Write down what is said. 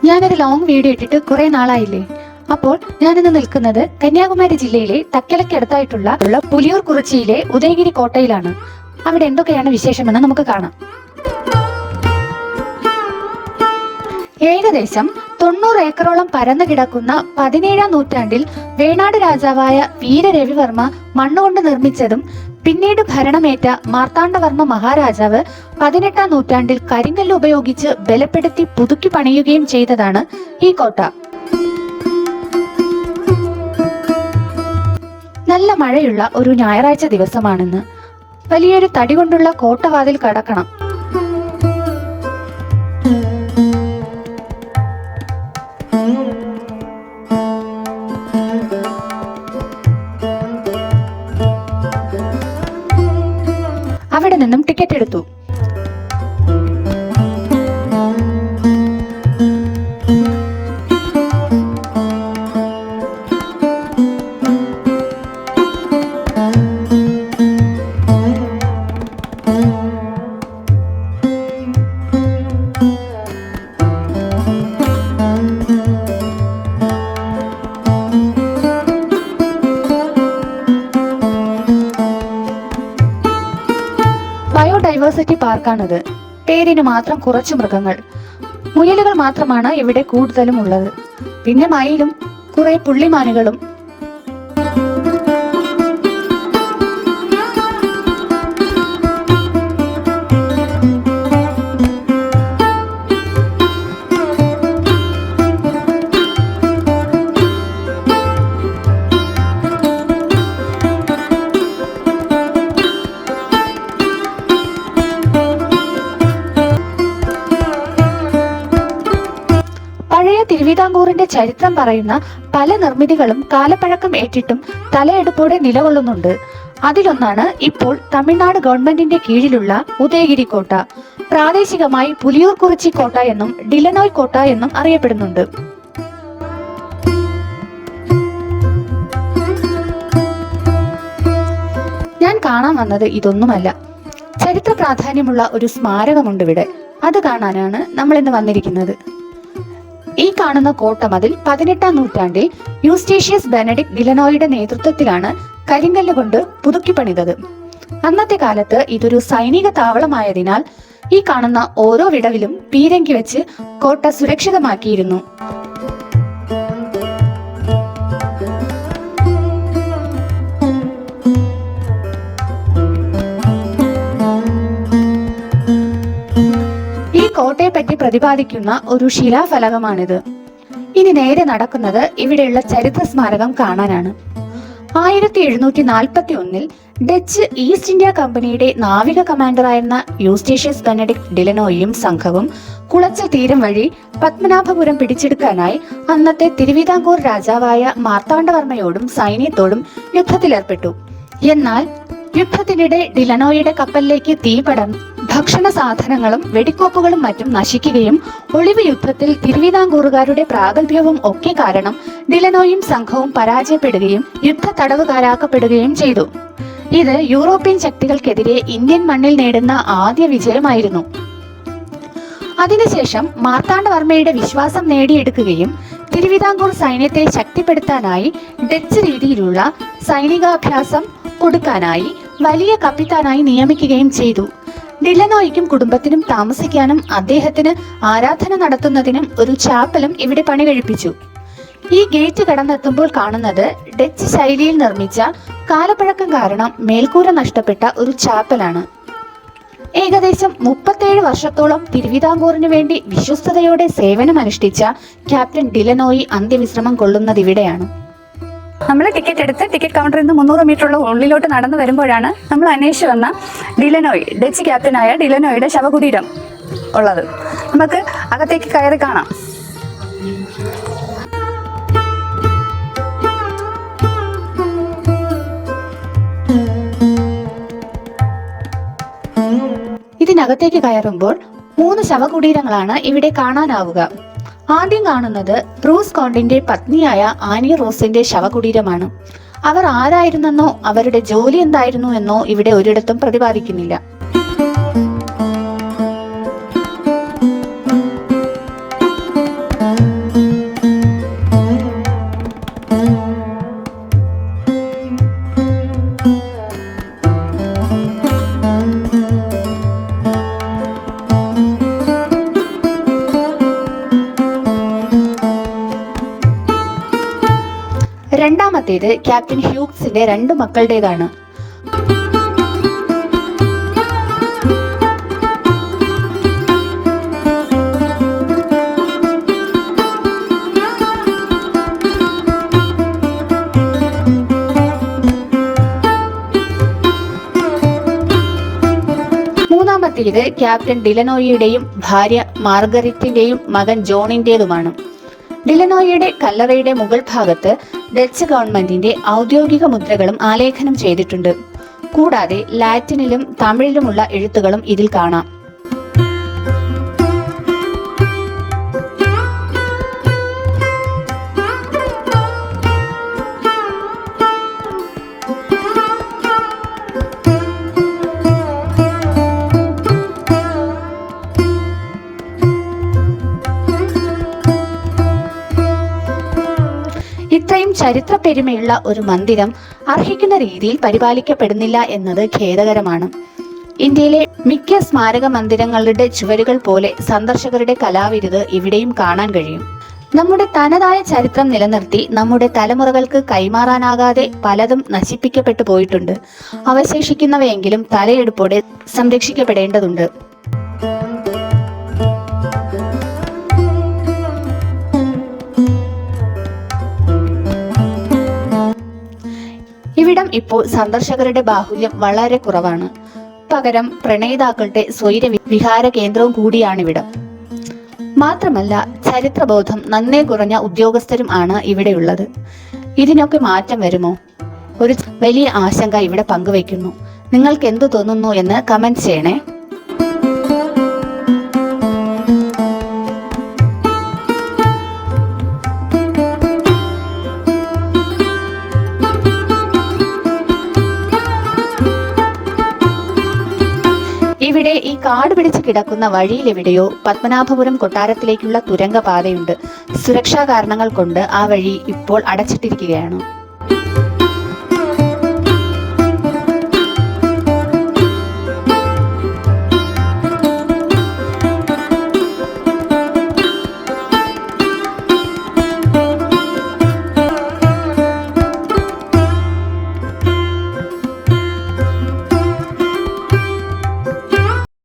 ഞാനൊരു long video ഇട്ടിട്ട് കുറെ നാളായില്ലേ. അപ്പോൾ ഞാനിന്ന് നിൽക്കുന്നത് കന്യാകുമാരി ജില്ലയിലെ തക്കലയ്ക്കടുത്തായിട്ടുള്ള പുലിയൂർ കുറിച്ചിയിലെ ഉദയഗിരി കോട്ടയിലാണ്. അവിടെ എന്തൊക്കെയാണ് വിശേഷമെന്ന് നമുക്ക് കാണാം. ഏകദേശം 90 ഏക്കറോളം പരന്നു കിടക്കുന്ന 17-ാം നൂറ്റാണ്ടിൽ വേണാട് രാജാവായ വീരരവിവർമ്മ മണ്ണുകൊണ്ട് നിർമ്മിച്ചതും പിന്നീട് ഭരണമേറ്റ മാർത്താണ്ഡവർമ്മ മഹാരാജാവ് 18-ാം നൂറ്റാണ്ടിൽ കരിങ്കല്ല് ഉപയോഗിച്ച് ബലപ്പെടുത്തി പുതുക്കി പണിയുകയും ചെയ്തതാണ് ഈ കോട്ട. നല്ല മഴയുള്ള ഒരു ഞായറാഴ്ച ദിവസമാണെന്ന്. വലിയൊരു തടി കൊണ്ടുള്ള കോട്ടവാതിൽ കടക്കണം. അവിടെ നിന്നും ടിക്കറ്റ് എടുത്തു. ബയോഡൈവേഴ്സിറ്റി പാർക്കാണിത്. പേരിന് മാത്രം കുറച്ച് മൃഗങ്ങൾ, മുയലുകൾ മാത്രമാണ് ഇവിടെ കൂടുതലും ഉള്ളത്. പിന്നെ മയിലും കുറെ പുള്ളിമാനുകളും. പഴയ തിരുവിതാംകൂറിന്റെ ചരിത്രം പറയുന്ന പല നിർമ്മിതികളും കാലപ്പഴക്കം ഏറ്റിട്ടും തലയെടുപ്പോടെ നിലകൊള്ളുന്നുണ്ട്. അതിലൊന്നാണ് ഇപ്പോൾ തമിഴ്നാട് ഗവൺമെന്റിന്റെ കീഴിലുള്ള ഉദയഗിരി കോട്ട. പ്രാദേശികമായി പുലിയൂർ കുറിച്ചി കോട്ട എന്നും ഡിലനോയ് കോട്ട എന്നും അറിയപ്പെടുന്നുണ്ട്. ഞാൻ കാണാൻ വന്നത് ഇതൊന്നുമല്ല. ചരിത്ര പ്രാധാന്യമുള്ള ഒരു സ്മാരകമുണ്ട് ഇവിടെ. അത് കാണാനാണ് നമ്മൾ ഇന്ന് വന്നിരിക്കുന്നത്. ഈ കാണുന്ന കോട്ടമതിൽ 18-ാം നൂറ്റാണ്ടിൽ യൂസ്റ്റേഷ്യസ് ബെനഡിക്ട് ഡിലനോയുടെ നേതൃത്വത്തിലാണ് കരിങ്കല്ല് കൊണ്ട് പുതുക്കി പണിതത്. അന്നത്തെ കാലത്ത് ഇതൊരു സൈനിക താവളമായതിനാൽ ഈ കാണുന്ന ഓരോ വിടവിലും പീരങ്കി വെച്ച് കോട്ട സുരക്ഷിതമാക്കിയിരുന്നു. കോട്ടയെപ്പറ്റി പ്രതിപാദിക്കുന്ന ഒരു ശിലാഫലകമാണിത്. ഇനി നേരെ നടക്കുന്നത് ഇവിടെയുള്ള ചരിത്ര സ്മാരകം കാണാനാണ്. 1741 ഡച്ച് ഈസ്റ്റ് ഇന്ത്യ കമ്പനിയുടെ നാവിക കമാൻഡറായിരുന്ന യൂസ്റ്റേഷ്യസ് ബെനഡിക്ട് ഡിലനോയും സംഘവും കുളച്ചൽ തീരം വഴി പത്മനാഭപുരം പിടിച്ചെടുക്കാനായി അന്നത്തെ തിരുവിതാംകൂർ രാജാവായ മാർത്താണ്ഡവർമ്മയോടും സൈന്യത്തോടും യുദ്ധത്തിലേർപ്പെട്ടു. എന്നാൽ യുദ്ധത്തിനിടെ ഡിലനോയുടെ കപ്പലിലേക്ക് തീ പടർന്നു ഭക്ഷണ സാധനങ്ങളും വെടിക്കോപ്പുകളും മറ്റും നശിക്കുകയും ഒളിവ് യുദ്ധത്തിൽ തിരുവിതാംകൂറുകാരുടെ പ്രാഗൽഭ്യവും ഒക്കെ കാരണം ഡിലനോയും സംഘവും പരാജയപ്പെടുകയും യുദ്ധ തടവുകാരാക്കപ്പെടുകയും ചെയ്തു. ഇത് യൂറോപ്യൻ ശക്തികൾക്കെതിരെ ഇന്ത്യൻ മണ്ണിൽ നേടുന്ന ആദ്യ വിജയമായിരുന്നു. അതിനുശേഷം മാർത്താണ്ഡവർമ്മയുടെ വിശ്വാസം നേടിയെടുക്കുകയും തിരുവിതാംകൂർ സൈന്യത്തെ ശക്തിപ്പെടുത്താനായി ഡച്ച് രീതിയിലുള്ള സൈനികാഭ്യാസം കൊടുക്കാനായി വലിയ കപ്പിത്താനായി നിയമിക്കുകയും ചെയ്തു. ഡിലനോയ്ക്കും കുടുംബത്തിനും താമസിക്കാനും അദ്ദേഹത്തിന് ആരാധന നടത്തുന്നതിനും ഒരു ചാപ്പലും ഇവിടെ പണി കഴിപ്പിച്ചു. ഈ ഗേറ്റ് കടന്നെത്തുമ്പോൾ കാണുന്നത് ഡച്ച് ശൈലിയിൽ നിർമ്മിച്ച കാലപ്പഴക്കം കാരണം മേൽക്കൂര നഷ്ടപ്പെട്ട ഒരു ചാപ്പലാണ്. ഏകദേശം 37 വർഷത്തോളം തിരുവിതാംകൂറിന് വേണ്ടി വിശ്വസ്തയോടെ സേവനമനുഷ്ഠിച്ച ക്യാപ്റ്റൻ ഡിലനോയി അന്ത്യവിശ്രമം കൊള്ളുന്നത് ഇവിടെയാണ്. നമ്മൾ ടിക്കറ്റ് എടുത്ത് ടിക്കറ്റ് കൗണ്ടറിൽ നിന്ന് 300 മീറ്ററുള്ള ഉള്ളിലോട്ട് നടന്നു വരുമ്പോഴാണ് നമ്മൾ അന്വേഷിച്ചു വന്ന ഡിലനോയ്, ഡച്ച് ക്യാപ്റ്റനായ ഡിലനോയുടെ ശവകുടീരം ഉള്ളത്. നമുക്ക് അകത്തേക്ക് കയറി കാണാം. ഇതിനകത്തേക്ക് കയറുമ്പോൾ 3 ശവകുടീരങ്ങളാണ് ഇവിടെ കാണാനാവുക. ആദ്യം കാണുന്നത് ബ്രൂസ് കോണ്ടിന്റെ പത്നിയായ ആനി റോസിന്റെ ശവകുടീരമാണ്. അവർ ആരായിരുന്നെന്നോ അവരുടെ ജോലി എന്തായിരുന്നു എന്നോ ഇവിടെ ഒരിടത്തും പ്രതിപാദിക്കുന്നില്ല. രണ്ടാമത്തേത് ക്യാപ്റ്റൻ ഹ്യൂഗ്സിന്റെ 2 മക്കളുടേതാണ്. മൂന്നാമത്തേത് ക്യാപ്റ്റൻ ഡിലനോയിയുടെയും ഭാര്യ മാർഗരറ്റിന്റെയും മകൻ ജോണിന്റേതുമാണ്. ഡിലനോയിയുടെ കല്ലറയുടെ മുകൾ ഭാഗത്ത് ഡച്ച് ഗവൺമെന്റിന്റെ ഔദ്യോഗിക മുദ്രകളും ആലേഖനം ചെയ്തിട്ടുണ്ട്. കൂടാതെ ലാറ്റിനിലും തമിഴിലുമുള്ള എഴുത്തുകളും ഇതിൽ കാണാം. ഇത്രയും ചരിത്ര പെരുമയുള്ള ഒരു മന്ദിരം അർഹിക്കുന്ന രീതിയിൽ പരിപാലിക്കപ്പെടുന്നില്ല എന്നത് ഖേദകരമാണ്. ഇന്ത്യയിലെ മിക്ക സ്മാരക മന്ദിരങ്ങളുടെ ചുവരുകൾ പോലെ സന്ദർശകരുടെ കലാവിരുത് ഇവിടെയും കാണാൻ കഴിയും. നമ്മുടെ തനതായ ചരിത്രം നിലനിർത്തി നമ്മുടെ തലമുറകൾക്ക് കൈമാറാനാകാതെ പലതും നശിപ്പിക്കപ്പെട്ടു പോയിട്ടുണ്ട്. അവശേഷിക്കുന്നവയെങ്കിലും തലയെടുപ്പോടെ സംരക്ഷിക്കപ്പെടേണ്ടതുണ്ട്. ഇവിടം ഇപ്പോൾ സന്ദർശകരുടെ ബാഹുല്യം വളരെ കുറവാണ്. പകരം പ്രണയിതാക്കളുടെ സ്വൈര വിഹാര കേന്ദ്രവും കൂടിയാണിവിടം. മാത്രമല്ല ചരിത്രബോധം നന്നേ കുറഞ്ഞ ഉദ്യോഗസ്ഥരും ആണ് ഇവിടെയുള്ളത്. ഇതിനൊക്കെ മാറ്റം വരുമോ? ഒരു വലിയ ആശങ്ക ഇവിടെ പങ്കുവയ്ക്കുന്നു. നിങ്ങൾക്ക് എന്തു തോന്നുന്നു എന്ന് കമന്റ് ചെയ്യണേ. ഇവിടെ ഈ കാട് പിടിച്ച് കിടക്കുന്ന വഴിയിലെവിടെയോ പത്മനാഭപുരം കൊട്ടാരത്തിലേക്കുള്ള തുരങ്ക പാതയുണ്ട്. സുരക്ഷാ കാരണങ്ങൾ കൊണ്ട് ആ വഴി ഇപ്പോൾ അടച്ചിട്ടിരിക്കുകയാണ്.